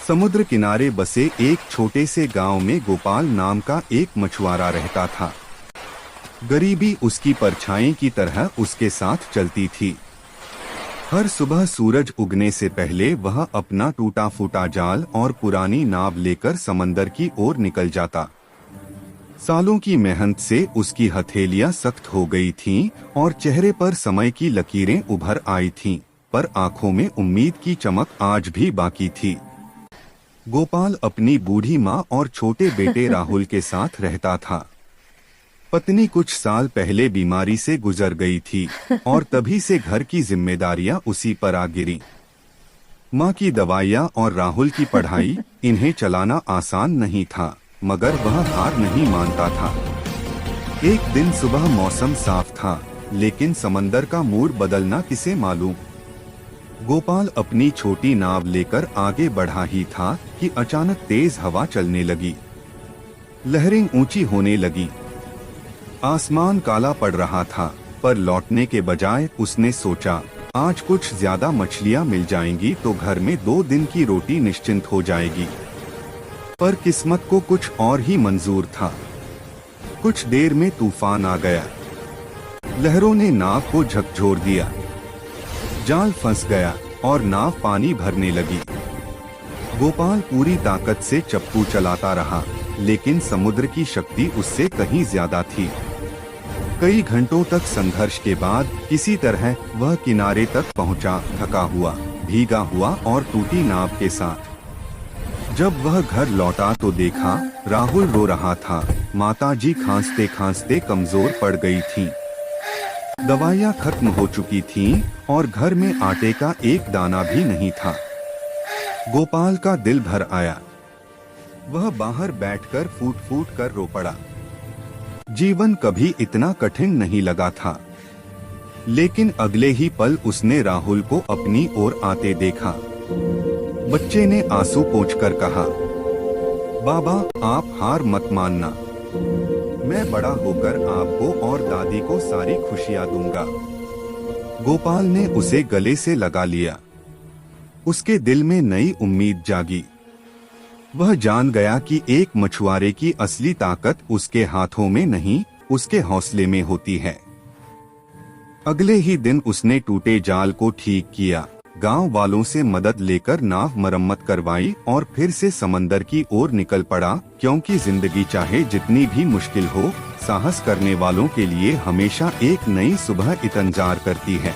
समुद्र किनारे बसे एक छोटे से गांव में गोपाल नाम का एक मछुआरा रहता था। गरीबी उसकी परछाई की तरह उसके साथ चलती थी। हर सुबह सूरज उगने से पहले वह अपना टूटा फूटा जाल और पुरानी नाव लेकर समंदर की ओर निकल जाता। सालों की मेहनत से उसकी हथेलियां सख्त हो गई थीं और चेहरे पर समय की लकीरें उभर आई थीं, पर आंखों में उम्मीद की चमक आज भी बाकी थी। गोपाल अपनी बूढ़ी माँ और छोटे बेटे राहुल के साथ रहता था। पत्नी कुछ साल पहले बीमारी से गुजर गई थी और तभी से घर की जिम्मेदारियां उसी पर आ गिरी। माँ की दवाइयाँ और राहुल की पढ़ाई, इन्हें चलाना आसान नहीं था, मगर वह हार नहीं मानता था। एक दिन सुबह मौसम साफ था, लेकिन समंदर का मूड बदलना किसे मालूम। गोपाल अपनी छोटी नाव लेकर आगे बढ़ा ही था कि अचानक तेज हवा चलने लगी। लहरें ऊंची होने लगी। आसमान काला पड़ रहा था, पर लौटने के बजाय उसने सोचा, आज कुछ ज्यादा मछलियां मिल जाएंगी तो घर में 2 दिन की रोटी निश्चिंत हो जाएगी। पर किस्मत को कुछ और ही मंजूर था। कुछ देर में तूफान आ गया। लहरों ने नाव को झकझोर दिया। जाल फंस गया और नाव पानी भरने लगी। गोपाल पूरी ताकत से चप्पू चलाता रहा, लेकिन समुद्र की शक्ति उससे कहीं ज्यादा थी। कई घंटों तक संघर्ष के बाद किसी तरह वह किनारे तक पहुंचा, थका हुआ, भीगा हुआ और टूटी नाव के साथ। जब वह घर लौटा तो देखा राहुल रो रहा था। माताजी खांसते खांसते कमजोर पड़ गई थीं। दवाइयाँ खत्म हो चुकी थीं और घर में आटे का एक दाना भी नहीं था। गोपाल का दिल भर आया। वह बाहर बैठकर फूट फूट कर रो पड़ा। जीवन कभी इतना कठिन नहीं लगा था। लेकिन अगले ही पल उसने राहुल को अपनी ओर आते देखा। बच्चे ने आंसू पोंछकर कहा, बाबा, आप हार मत मानना। मैं बड़ा होकर आपको और दादी को सारी खुशियां दूंगा। गोपाल ने उसे गले से लगा लिया। उसके दिल में नई उम्मीद जागी। वह जान गया कि एक मछुआरे की असली ताकत उसके हाथों में नहीं, उसके हौसले में होती है। अगले ही दिन उसने टूटे जाल को ठीक किया, गांव वालों से मदद लेकर नाव मरम्मत करवाई और फिर से समंदर की ओर निकल पड़ा, क्योंकि जिंदगी चाहे जितनी भी मुश्किल हो, साहस करने वालों के लिए हमेशा एक नई सुबह इंतजार करती है।